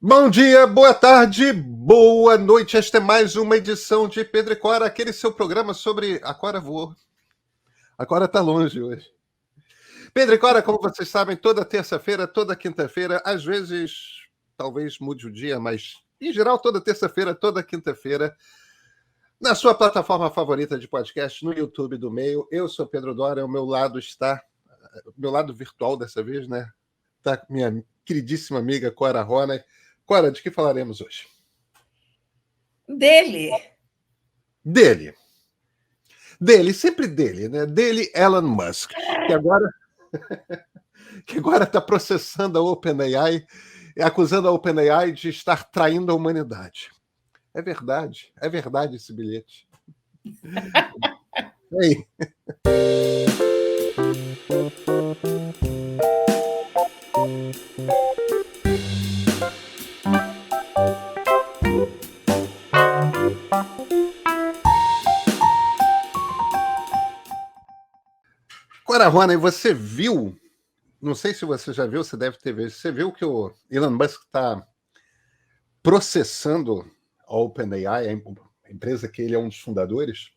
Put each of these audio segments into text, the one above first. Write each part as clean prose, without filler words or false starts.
Bom dia, boa tarde, boa noite. Esta é mais uma edição de Pedro e Cora, aquele seu programa sobre a Cora voou. A Cora está longe hoje. Pedro e Cora, como vocês sabem, toda terça-feira, toda quinta-feira, às vezes talvez mude o dia, mas em geral toda terça-feira, toda quinta-feira, na sua plataforma favorita de podcast, no YouTube do Meio. Eu sou Pedro Dória, ao meu lado está, meu lado virtual dessa vez, né? Está minha queridíssima amiga Cora Ronay. Cora, de que falaremos hoje? Dele. Sempre dele, né? Dele, Elon Musk, que agora está processando a OpenAI, acusando a OpenAI de estar traindo a humanidade. É verdade esse bilhete. Ei. Cora Ronay, você viu? Não sei se você já viu, você deve ter visto. Você viu que o Elon Musk está processando a OpenAI, a empresa que ele é um dos fundadores?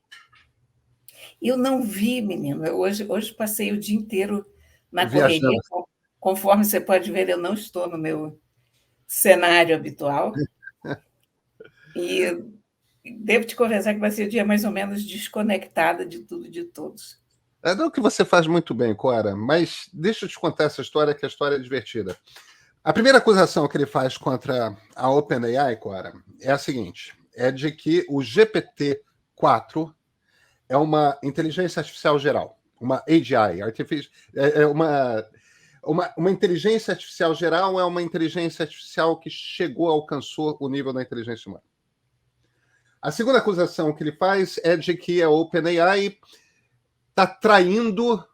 Eu não vi, menino. Hoje passei o dia inteiro na correria. Viajando. Conforme você pode ver, eu não estou no meu cenário habitual. E devo te confessar que vai ser o dia mais ou menos desconectada de tudo e de todos. É não que você faz muito bem, Cora, mas deixa eu te contar essa história, que a história é divertida. A primeira acusação que ele faz contra a OpenAI, Cora, é a seguinte: é de que o GPT-4 é uma inteligência artificial geral, uma AGI, uma inteligência artificial geral, é uma inteligência artificial que alcançou o nível da inteligência humana. A segunda acusação que ele faz é de que a OpenAI está traindo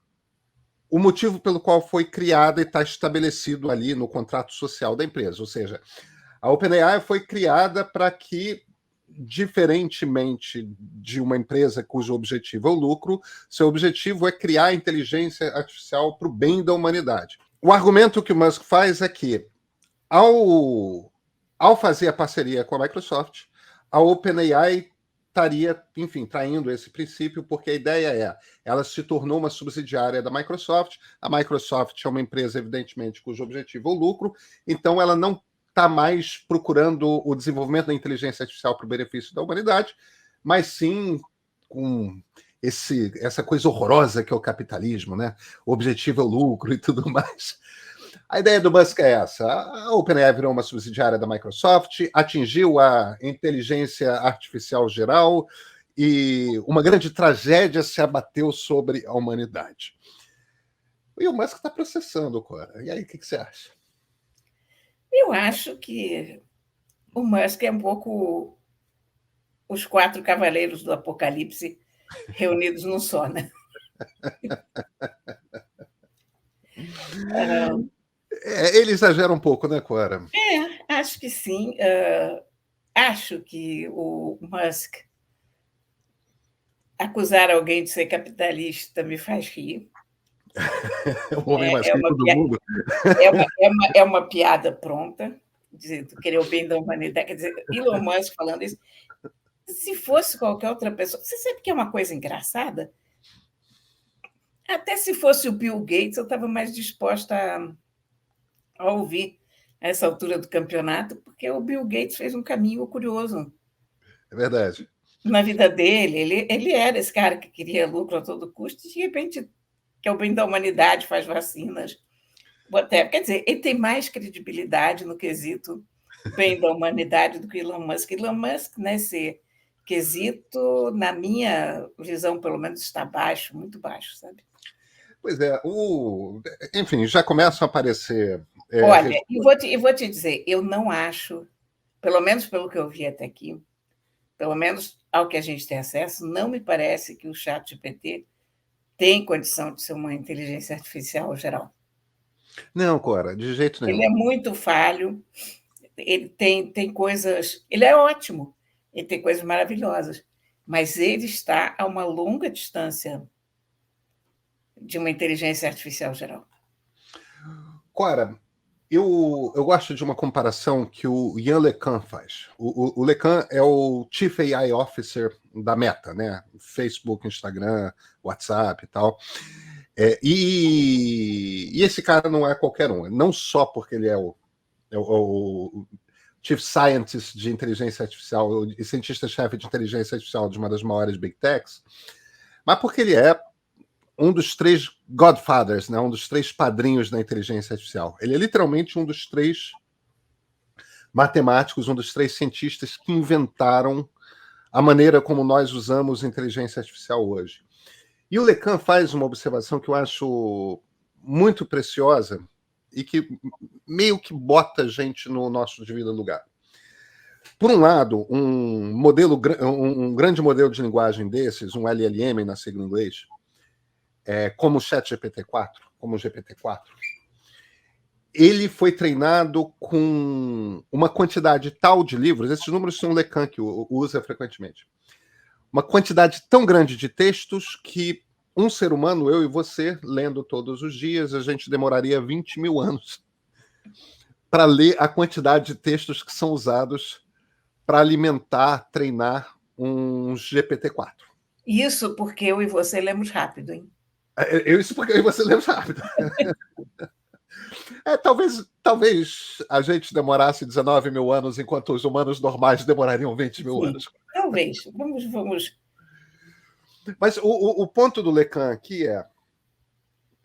o motivo pelo qual foi criada e está estabelecido ali no contrato social da empresa. Ou seja, a OpenAI foi criada para que, diferentemente de uma empresa cujo objetivo é o lucro, seu objetivo é criar inteligência artificial para o bem da humanidade. O argumento que o Musk faz é que, ao fazer a parceria com a Microsoft, a OpenAI estaria, enfim, traindo esse princípio, porque a ideia é, ela se tornou uma subsidiária da Microsoft, a Microsoft é uma empresa, evidentemente, cujo objetivo é o lucro, então ela não está mais procurando o desenvolvimento da inteligência artificial para o benefício da humanidade, mas sim com essa coisa horrorosa que é o capitalismo, né? O objetivo é o lucro e tudo mais. A ideia do Musk é essa: a OpenAI virou uma subsidiária da Microsoft, atingiu a inteligência artificial geral e uma grande tragédia se abateu sobre a humanidade. E o Musk está processando, Cora. E aí, o que você acha? Eu acho que o Musk é um pouco os 4 cavaleiros do Apocalipse reunidos num só, né? Ele exagera um pouco, né, Cora? Acho que sim. Acho que o Musk acusar alguém de ser capitalista me faz rir. É o homem mais É rico uma, do mundo. é uma piada pronta, de querer o bem da humanidade. Quer dizer, Elon Musk falando isso. Se fosse qualquer outra pessoa. Você sabe que é uma coisa engraçada? Até se fosse o Bill Gates, eu estava mais disposta a ouvir a essa altura do campeonato, porque o Bill Gates fez um caminho curioso É verdade. na vida dele. Ele era esse cara que queria lucro a todo custo, e de repente, que é o bem da humanidade, faz vacinas. Até, quer dizer, ele tem mais credibilidade no quesito bem da humanidade do que Elon Musk. Elon Musk, nesse quesito, na minha visão, pelo menos, está baixo, muito baixo, sabe? Pois é, enfim, já começam a aparecer. Olha, e vou te dizer, eu não acho, pelo menos pelo que eu vi até aqui, pelo menos ao que a gente tem acesso, não me parece que o ChatGPT tem condição de ser uma inteligência artificial geral. Não, Cora, de jeito Ele nenhum. é muito falho, ele tem coisas. Ele é ótimo, ele tem coisas maravilhosas, mas ele está a uma longa distância de uma inteligência artificial geral. Cora, Eu gosto de uma comparação que o Yann LeCun faz. O LeCun é o Chief AI Officer da Meta, né? Facebook, Instagram, WhatsApp e tal. E esse cara não é qualquer um. Não só porque ele é o Chief Scientist de inteligência artificial e cientista-chefe de inteligência artificial de uma das maiores Big Techs, mas porque ele é um dos 3 Godfathers, né? Um dos 3 padrinhos da inteligência artificial. Ele é literalmente um dos 3 matemáticos, um dos 3 cientistas que inventaram a maneira como nós usamos inteligência artificial hoje. E o LeCun faz uma observação que eu acho muito preciosa e que meio que bota a gente no nosso devido lugar. Por um lado, um grande modelo de linguagem desses, um LLM na sigla em inglês, como o ChatGPT-4, como o GPT-4, ele foi treinado com uma quantidade tal de livros, esses números são o LeCun que usa frequentemente, uma quantidade tão grande de textos que um ser humano, eu e você, lendo todos os dias, a gente demoraria 20 mil anos para ler a quantidade de textos que são usados para alimentar, treinar um GPT-4. Isso porque eu e você lemos rápido, hein? Isso porque você lemos rápido. Talvez a gente demorasse 19 mil anos, enquanto os humanos normais demorariam 20 mil Sim, anos. talvez. Vamos. Mas o ponto do LeCun aqui é...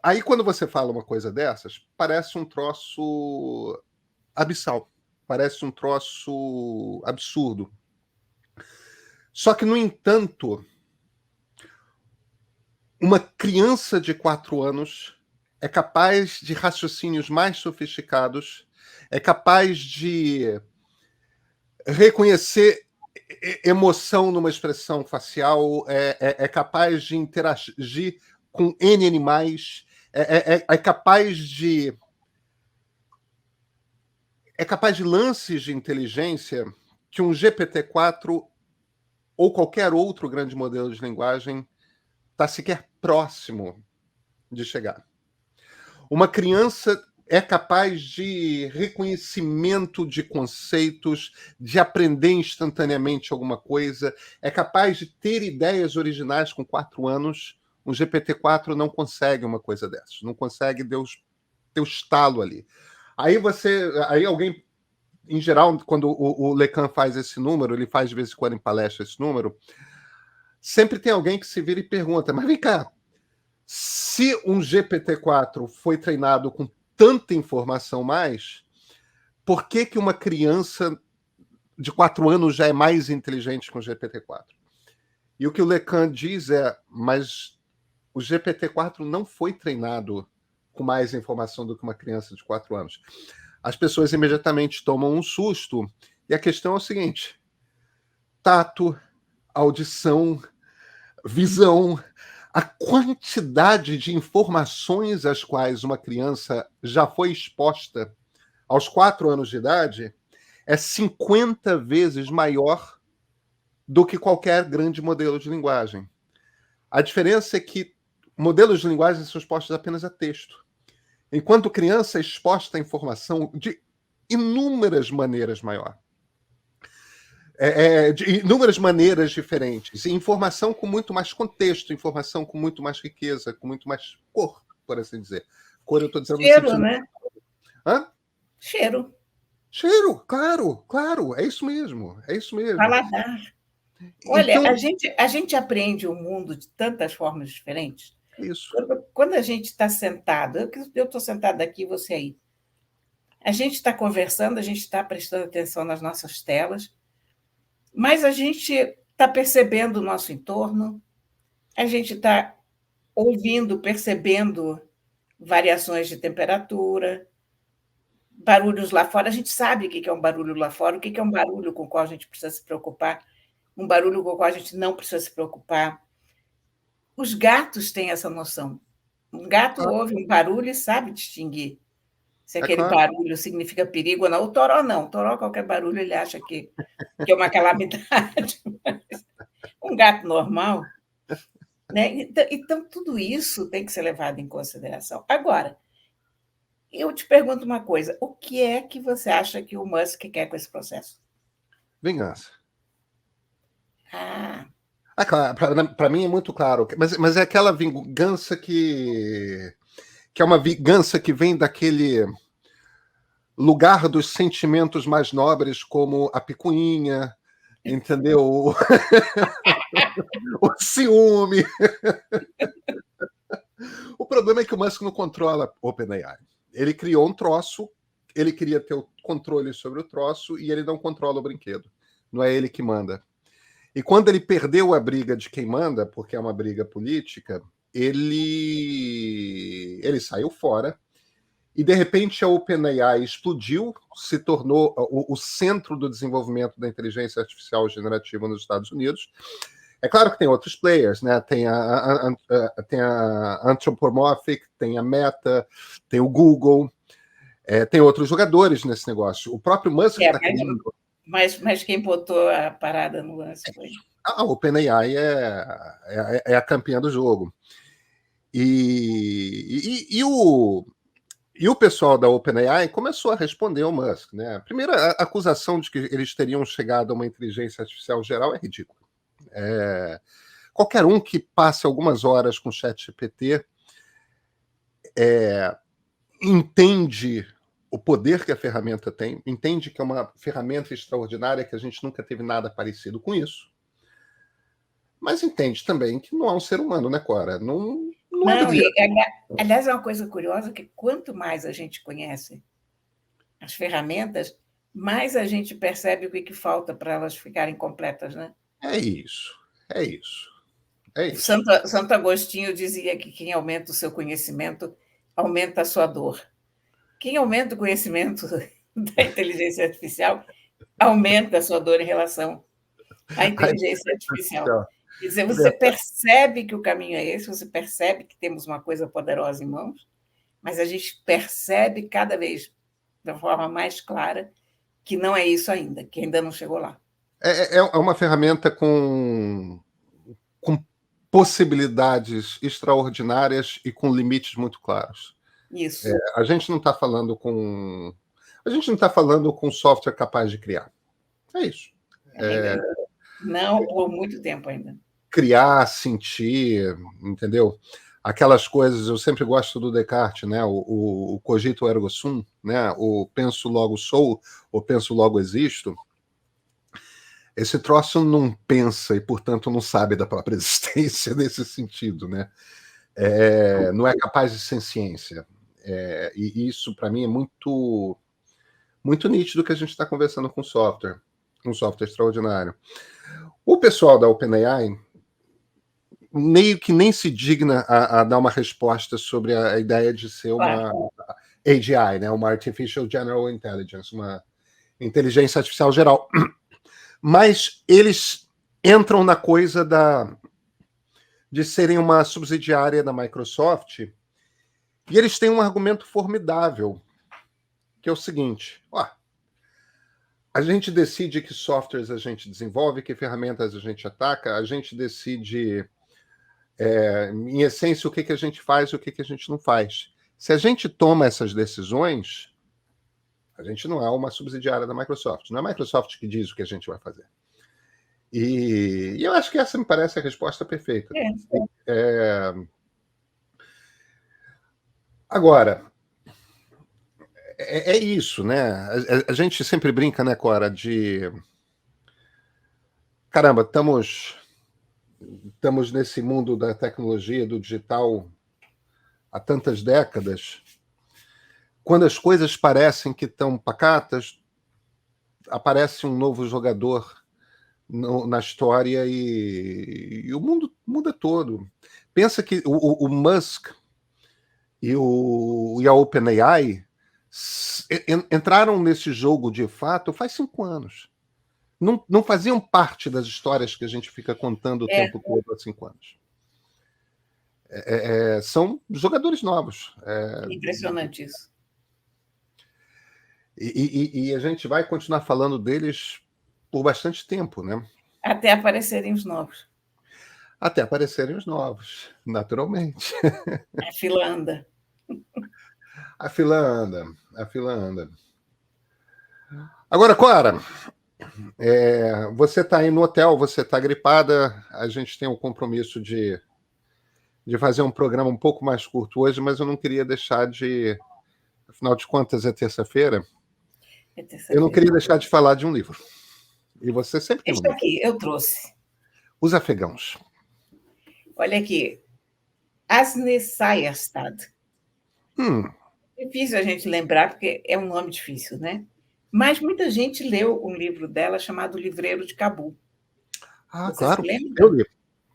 Aí, quando você fala uma coisa dessas, parece um troço abissal. Parece um troço absurdo. Só que, no entanto, uma criança de 4 anos é capaz de raciocínios mais sofisticados, é capaz de reconhecer emoção numa expressão facial, é capaz de interagir com N animais, é capaz de lances de inteligência que um GPT-4 ou qualquer outro grande modelo de linguagem está sequer próximo de chegar. Uma criança é capaz de reconhecimento de conceitos, de aprender instantaneamente alguma coisa, é capaz de ter ideias originais com 4 anos. Um GPT-4 não consegue uma coisa dessas, não consegue ter o estalo ali. Aí alguém, em geral, quando o LeCun faz esse número, ele faz de vez em quando em palestra esse número, sempre tem alguém que se vira e pergunta, mas vem cá, se um GPT-4 foi treinado com tanta informação mais, por que uma criança de 4 anos já é mais inteligente que um GPT-4? E o que o LeCun diz é, mas o GPT-4 não foi treinado com mais informação do que uma criança de 4 anos. As pessoas imediatamente tomam um susto, e a questão é o seguinte: tato, audição, visão, a quantidade de informações às quais uma criança já foi exposta aos 4 anos de idade é 50 vezes maior do que qualquer grande modelo de linguagem. A diferença é que modelos de linguagem são expostos apenas a texto, enquanto criança é exposta a informação de inúmeras maneiras maior. De inúmeras maneiras diferentes. E informação com muito mais contexto, informação com muito mais riqueza, com muito mais cor, por assim dizer. Cor eu estou dizendo Cheiro, no sentido... né? Hã? Cheiro. Cheiro, claro, é isso mesmo, é isso mesmo. Paladar. Olha, Então, a gente aprende o mundo de tantas formas diferentes. isso. Quando a gente está sentado, eu estou sentada aqui, você aí. A gente está conversando, a gente está prestando atenção nas nossas telas, mas a gente está percebendo o nosso entorno, a gente está ouvindo, percebendo variações de temperatura, barulhos lá fora. A gente sabe o que é um barulho lá fora, o que é um barulho com o qual a gente precisa se preocupar, um barulho com o qual a gente não precisa se preocupar. Os gatos têm essa noção. Um gato ouve um barulho e sabe distinguir se aquele Claro. barulho significa perigo ou não. O toró não. O toró, qualquer barulho, ele acha que é uma calamidade. Um gato normal, né? Então, tudo isso tem que ser levado em consideração. Agora, Eu te pergunto uma coisa: o que é que você acha que o Musk quer com esse processo? Vingança. Ah, Ah, claro, para mim é muito claro, mas é aquela vingança que é uma vingança que vem daquele lugar dos sentimentos mais nobres, como a picuinha, entendeu? O ciúme. O problema é que o Musk não controla o OpenAI. Ele criou um troço, ele queria ter o controle sobre o troço e ele não controla o brinquedo. Não é ele que manda. E quando ele perdeu a briga de quem manda, porque é uma briga política, ele saiu fora e de repente a OpenAI explodiu, se tornou o centro do desenvolvimento da inteligência artificial generativa nos Estados Unidos. É claro que tem outros players, né? Tem a Anthropomorphic, tem a Meta, tem o Google, tem outros jogadores nesse negócio. O próprio Musk está querendo. Mas quem botou a parada no lance foi. A OpenAI é a campeã do jogo. E o pessoal da OpenAI começou a responder ao Musk, né? A primeira acusação de que eles teriam chegado a uma inteligência artificial geral é ridícula. Qualquer um que passe algumas horas com o ChatGPT entende o poder que a ferramenta tem, entende que é uma ferramenta extraordinária, que a gente nunca teve nada parecido com isso, mas entende também que não é um ser humano, né, Cora? Não Não, aliás, é uma coisa curiosa que quanto mais a gente conhece as ferramentas, mais a gente percebe o que falta para elas ficarem completas, né? É isso, é isso, é O isso. Santo Agostinho dizia que quem aumenta o seu conhecimento aumenta a sua dor. Quem aumenta o conhecimento da inteligência artificial aumenta a sua dor em relação à inteligência artificial. Quer dizer, você percebe que o caminho é esse, você percebe que temos uma coisa poderosa em mãos, mas a gente percebe cada vez de uma forma mais clara que não é isso ainda, que ainda não chegou lá. É uma ferramenta com possibilidades extraordinárias e com limites muito claros. Isso. A gente não está falando com software capaz de criar. É isso. Não por muito tempo ainda. Criar, sentir, entendeu? Aquelas coisas, eu sempre gosto do Descartes, né? O cogito ergo sum, né? O penso logo sou, ou penso logo existo. Esse troço não pensa e, portanto, não sabe da própria existência nesse sentido, né? Não é capaz de senciência. E isso, para mim, é muito, muito nítido que a gente está conversando com software, um software extraordinário. O pessoal da OpenAI meio que nem se digna a dar uma resposta sobre a ideia de ser uma AGI, né? Uma Artificial General Intelligence, uma inteligência artificial geral. Mas eles entram na coisa de serem uma subsidiária da Microsoft, e eles têm um argumento formidável, que é o seguinte: a gente decide que softwares a gente desenvolve, que ferramentas a gente ataca, a gente decide, em essência, o que a gente faz e o que a gente não faz. Se a gente toma essas decisões, a gente não é uma subsidiária da Microsoft. Não é a Microsoft que diz o que a gente vai fazer. E eu acho que essa me parece a resposta perfeita. Agora, é isso, né? A gente sempre brinca, né, Cora, de... Caramba, estamos nesse mundo da tecnologia, do digital, há tantas décadas. Quando as coisas parecem que estão pacatas, aparece um novo jogador na história e o mundo muda todo. Pensa que o Musk e a OpenAI entraram nesse jogo de fato faz 5 anos. Não faziam parte das histórias que a gente fica contando o tempo todo há 5 anos. São jogadores novos. Impressionante isso. E a gente vai continuar falando deles por bastante tempo, né? Até aparecerem os novos. Até aparecerem os novos, naturalmente. A fila anda. A fila anda, a fila anda. Agora, Cora, você está aí no hotel, você está gripada, a gente tem o compromisso de fazer um programa um pouco mais curto hoje, mas eu não queria deixar de, afinal de contas, é terça-feira, É eu não terça-feira. queria deixar de falar de um livro. E você sempre tem um Este livro. aqui, eu trouxe. Os Afegãos. Olha aqui. Asne Sayerstad. Hum, Difícil a gente lembrar, porque é um nome difícil, né? Mas muita gente leu um livro dela chamado Livreiro de Cabul. Você se claro, eu lembra? li.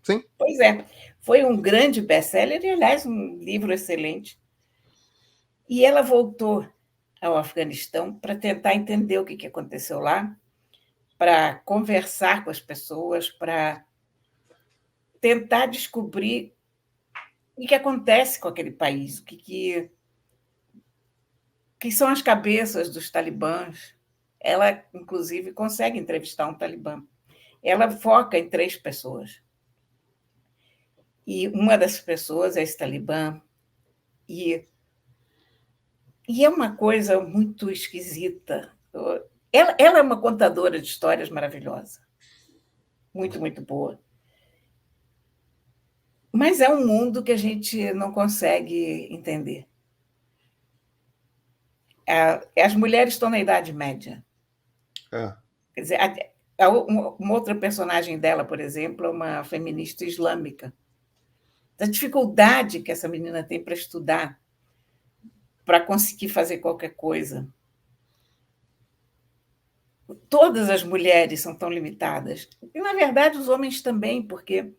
Sim. Pois é. Foi um grande best-seller e, aliás, um livro excelente. E ela voltou ao Afeganistão para tentar entender o que aconteceu lá, para conversar com as pessoas, para tentar descobrir o que acontece com aquele país, que são as cabeças dos talibãs. Ela, inclusive, consegue entrevistar um talibã. Ela foca em 3 pessoas. E uma das pessoas é esse talibã. E, e é uma coisa muito esquisita. Ela é uma contadora de histórias maravilhosa. Muito, muito boa. Mas é um mundo que a gente não consegue entender. As mulheres estão na Idade Média. É. Quer dizer, uma outra personagem dela, por exemplo, é uma feminista islâmica. A dificuldade que essa menina tem para estudar, para conseguir fazer qualquer coisa. Todas as mulheres são tão limitadas. E, na verdade, os homens também, porque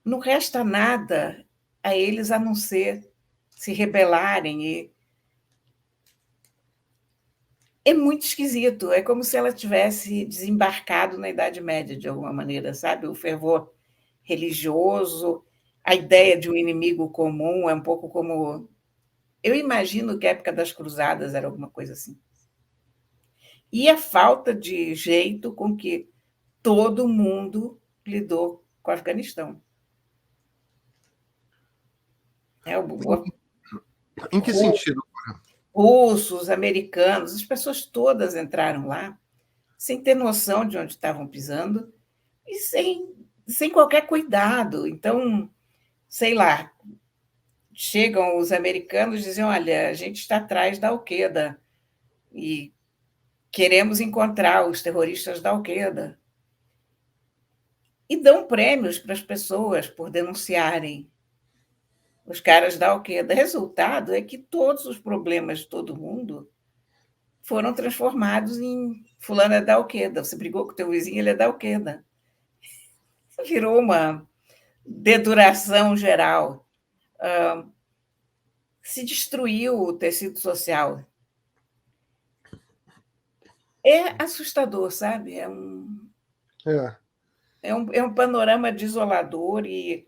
não resta nada a eles a não ser se rebelarem. E é muito esquisito. É como se ela tivesse desembarcado na Idade Média, de alguma maneira, sabe? O fervor religioso, a ideia de um inimigo comum é um pouco como... Eu imagino que a época das cruzadas era alguma coisa assim. E a falta de jeito com que todo mundo lidou com o Afeganistão. Em que sentido? Russos, americanos, as pessoas todas entraram lá sem ter noção de onde estavam pisando e sem qualquer cuidado. Então, sei lá, chegam os americanos e dizem: olha, a gente está atrás da Al-Qaeda e queremos encontrar os terroristas da Al-Qaeda. E dão prêmios para as pessoas por denunciarem os caras da Al-Qaeda. O resultado é que todos os problemas de todo mundo foram transformados em fulano é da Al-Qaeda. Você brigou com o teu vizinho, ele é da Al-Qaeda. Virou uma deduração geral. Se destruiu o tecido social. É assustador, sabe? É um panorama desolador e,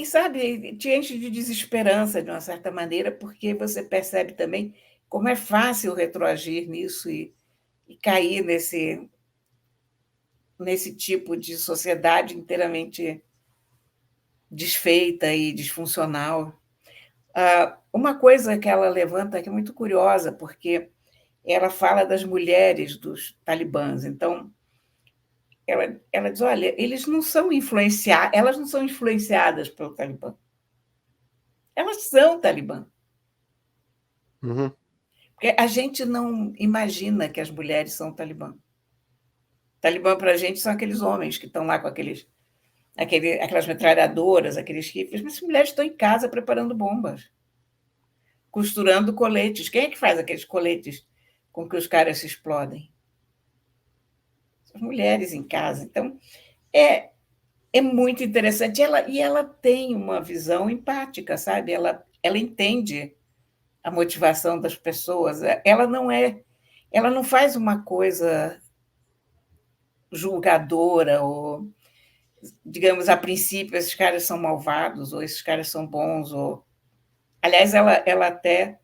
sabe, te enche de desesperança, de uma certa maneira, porque você percebe também como é fácil retroagir nisso e cair nesse tipo de sociedade inteiramente desfeita e disfuncional. Uma coisa que ela levanta que é muito curiosa, porque ela fala das mulheres dos talibãs. Então, ela diz: olha, elas não são influenciadas pelo Talibã. Elas são Talibã. Uhum. Porque a gente não imagina que as mulheres são Talibã. Talibã, para a gente, são aqueles homens que estão lá com aquelas metralhadoras, aqueles rifles, mas as mulheres estão em casa preparando bombas, costurando coletes. Quem é que faz aqueles coletes com que os caras se explodem? As mulheres em casa. Então, é muito interessante. E ela tem uma visão empática, sabe? Ela entende a motivação das pessoas. Ela não faz uma coisa julgadora ou, digamos, a princípio, esses caras são malvados ou esses caras são bons. Aliás, ela até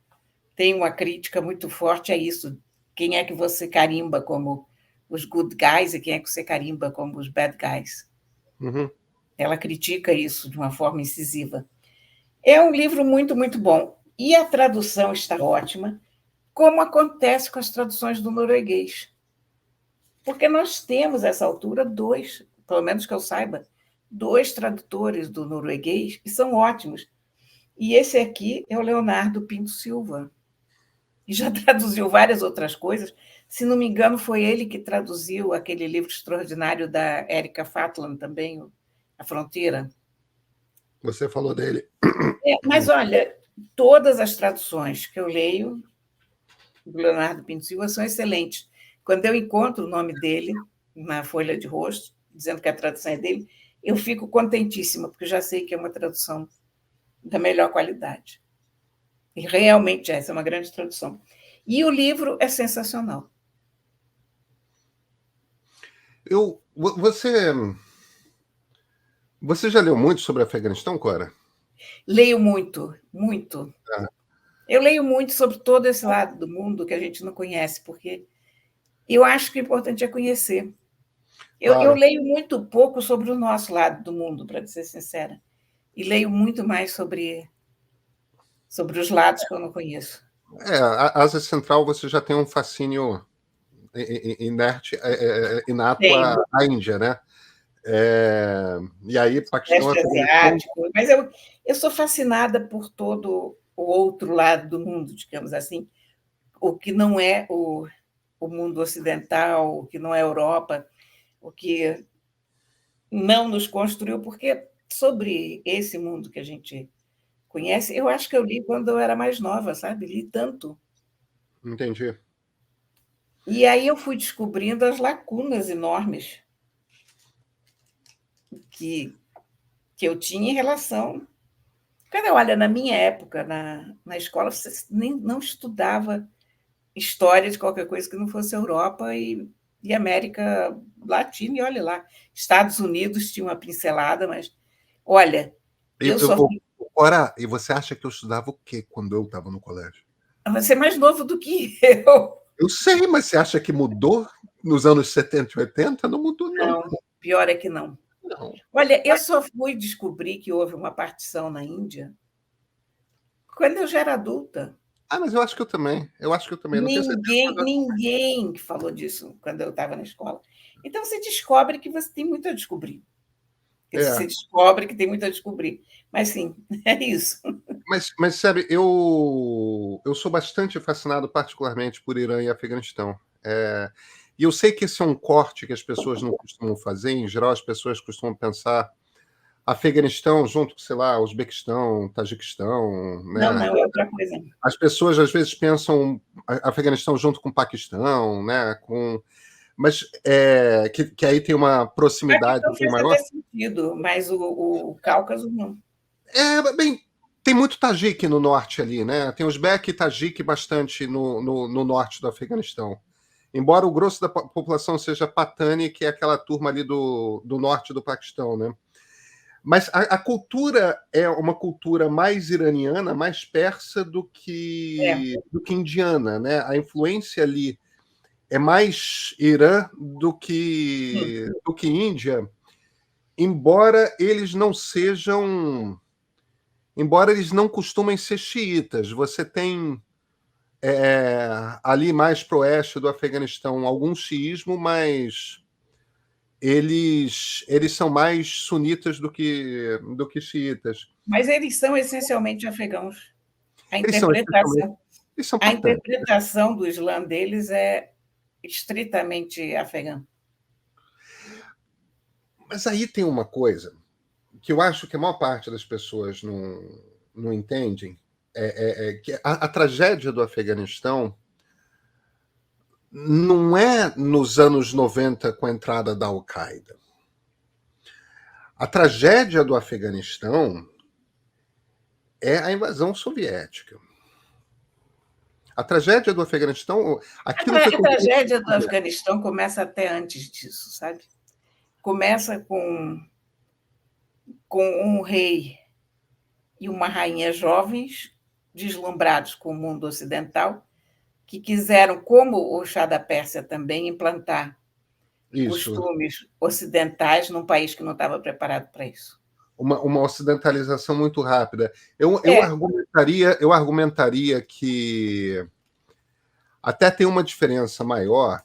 tem uma crítica muito forte a isso. Quem é que você carimba como os good guys e quem é que você carimba como os bad guys? Uhum. Ela critica isso de uma forma incisiva. É um livro muito, muito bom. E a tradução está ótima, como acontece com as traduções do norueguês. Porque nós temos, a essa altura, dois, pelo menos que eu saiba, dois tradutores do norueguês que são ótimos. E esse aqui é o Leonardo Pinto Silva, e já traduziu várias outras coisas. Se não me engano, foi ele que traduziu aquele livro extraordinário da Erika Fatland também, A Fronteira. Você falou dele. Mas, olha, todas as traduções que eu leio do Leonardo Pinto Silva são excelentes. Quando eu encontro o nome dele na folha de rosto, dizendo que a tradução é dele, eu fico contentíssima, porque eu já sei que é uma tradução da melhor qualidade. E realmente essa é uma grande tradução. E o livro é sensacional. Você já leu muito sobre Afeganistão, Cora? Leio muito, muito. Eu leio muito sobre todo esse lado do mundo que a gente não conhece, porque eu acho que o importante é conhecer. Eu Claro. leio muito pouco sobre o nosso lado do mundo, para ser sincera, e leio muito mais sobre os lados que eu não conheço. A Ásia Central você já tem um fascínio inerte, inato Tenho, à Índia, né? E aí, Paquistão, Sudeste Afeganistão. Asiático, mas eu sou fascinada por todo o outro lado do mundo, digamos assim, o que não é o mundo ocidental, o que não é a Europa, o que não nos construiu, porque sobre esse mundo que a gente conhece, eu acho que eu li quando eu era mais nova, sabe? Li tanto. Entendi. E aí eu fui descobrindo as lacunas enormes que, que eu tinha em relação. Quando eu olho na minha época, na escola, você nem, não estudava história de qualquer coisa que não fosse Europa e América Latina, e olha lá. Estados Unidos tinha uma pincelada, mas olha, Eu, eu eu, só eu- fui. Cora, e você acha que eu estudava o quê quando eu estava no colégio? Você é mais novo do que eu. Eu sei, mas você acha que mudou nos anos 70 e 80? Não mudou, não. Não, pior é que não. Não. Olha, eu só fui descobrir que houve uma partição na Índia quando eu já era adulta. Ah, mas eu acho que eu também. Eu acho que eu também. Não tenho certeza, mas eu acho que Ninguém falou disso quando eu estava na escola. Então você descobre que você tem muito a descobrir. Você é. descobre que tem muito a descobrir. Mas sim, é isso. Mas sabe, eu sou bastante fascinado, particularmente, por Irã e Afeganistão. E eu sei que esse é um corte que as pessoas não costumam fazer. Em geral, as pessoas costumam pensar Afeganistão junto com, sei lá, Uzbequistão, Tajiquistão, Não, né? não, é outra coisa. As pessoas às vezes pensam Afeganistão junto com Paquistão, né? Mas que aí tem uma proximidade Paquistão bem faz até maior. sentido, mas o Cáucaso não. Bem, tem muito Tajique no norte ali, né? Tem Uzbek e Tajique bastante no norte do Afeganistão. Embora o grosso da população seja Patani, que é aquela turma ali do norte do Paquistão, né? Mas a cultura é uma cultura mais iraniana, mais persa É. do que indiana, né? A influência ali é mais Irã do que Índia, embora eles não sejam, embora eles não costumem ser xiitas. Você tem ali mais pro oeste do Afeganistão algum xiismo, mas eles são mais sunitas do que xiitas. Mas eles são essencialmente afegãos. A Eles são especialmente, interpretação, eles são a patãs. interpretação do Islã deles é estritamente afegã. Mas aí tem uma coisa que eu acho que a maior parte das pessoas não entendem, que a tragédia do Afeganistão não é nos anos 90 com a entrada da Al-Qaeda. A tragédia do Afeganistão é a invasão soviética. A tragédia do Afeganistão, aquilo que A aconteceu. tragédia do Afeganistão começa até antes disso, sabe? Começa com um rei e uma rainha jovens, deslumbrados com o mundo ocidental, que quiseram, como o chá da Pérsia também, implantar Isso. costumes ocidentais num país que não estava preparado para isso. uma ocidentalização muito rápida. Eu argumentaria que até tem uma diferença maior,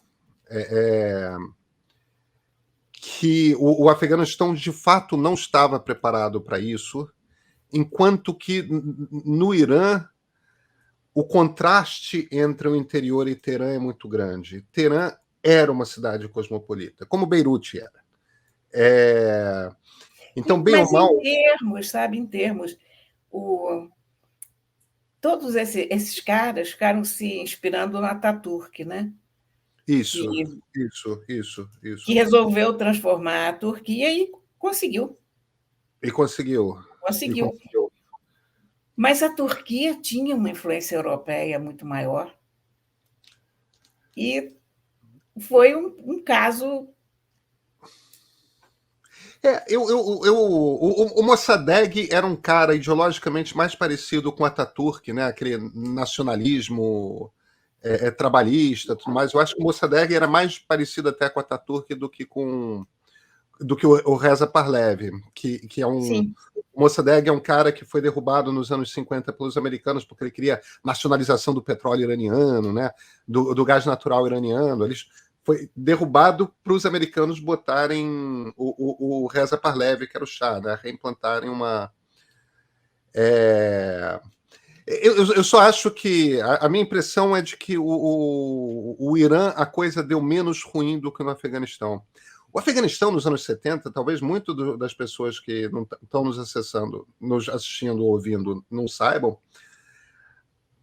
que o Afeganistão de fato não estava preparado para isso, enquanto que no Irã o contraste entre o interior e Teherã é muito grande. Teherã era uma cidade cosmopolita, como Beirute era. Então, bem Mas ou mal... em termos, sabe, em termos, todos esses caras ficaram se inspirando no Ataturk, né? Isso. Que resolveu transformar a Turquia e conseguiu. E conseguiu. Conseguiu. Mas a Turquia tinha uma influência europeia muito maior e foi um caso... O Mossadegh era um cara ideologicamente mais parecido com Ataturk, né? Aquele nacionalismo trabalhista, tudo mais. Eu acho que o Mossadegh era mais parecido até com Ataturk do que o Reza Pahlavi, que é um... Sim. O Mossadegh é um cara que foi derrubado nos anos 50 pelos americanos porque ele queria nacionalização do petróleo iraniano, né? do gás natural iraniano. Eles foi derrubado para os americanos botarem o Reza Pahlavi, que era o Shah, né? Reimplantarem uma... Eu só acho que... A minha impressão é de que o Irã, a coisa deu menos ruim do que no Afeganistão. O Afeganistão, nos anos 70, talvez muito das pessoas que não estão nos acessando, nos assistindo ou ouvindo, não saibam,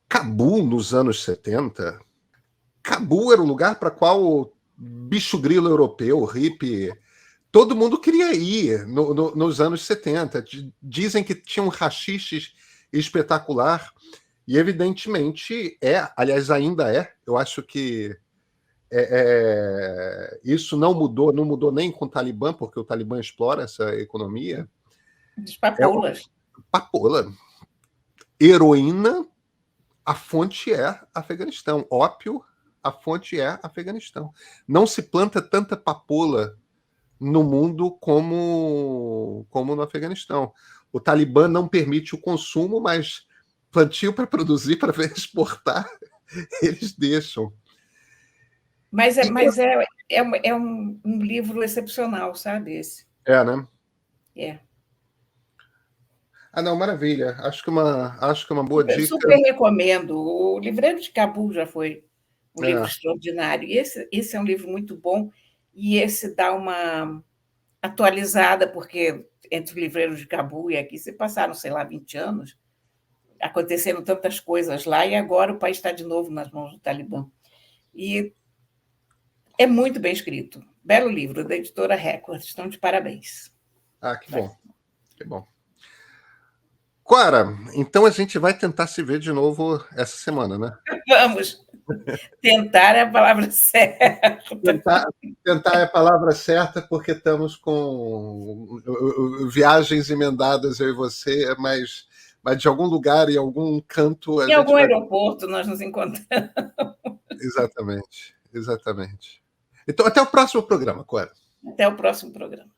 Cabul, nos anos 70... Cabul era um lugar para qual o bicho grilo europeu, hippie, todo mundo queria ir nos anos 70. Dizem que tinha um haxixe espetacular e, evidentemente, aliás, ainda é. Eu acho que isso não mudou nem com o Talibã, porque o Talibã explora essa economia. As papoulas. Papoula. Heroína, a fonte é Afeganistão. Ópio, a fonte é Afeganistão. Não se planta tanta papoula no mundo como no Afeganistão. O Talibã não permite o consumo, mas plantio para produzir, para exportar, eles deixam. Mas é um livro excepcional, sabe, esse? Né? É. Não, maravilha. Acho que uma boa dica. Super recomendo. O Livreiro de Cabul já foi um livro extraordinário. E esse é um livro muito bom, e esse dá uma atualizada, porque entre o Livreiro de Cabul e aqui se passaram, sei lá, 20 anos, aconteceram tantas coisas lá, e agora o país está de novo nas mãos do Talibã. E é muito bem escrito. Belo livro, da editora Record. Estão de parabéns. Que bom. Que bom. Cora, então a gente vai tentar se ver de novo essa semana, né? Vamos. Tentar é a palavra certa. Tentar é a palavra certa, porque estamos com viagens emendadas, eu e você, mas de algum lugar, em algum canto... Em algum aeroporto nós nos encontramos. Exatamente. Então, até o próximo programa, Cora. Até o próximo programa.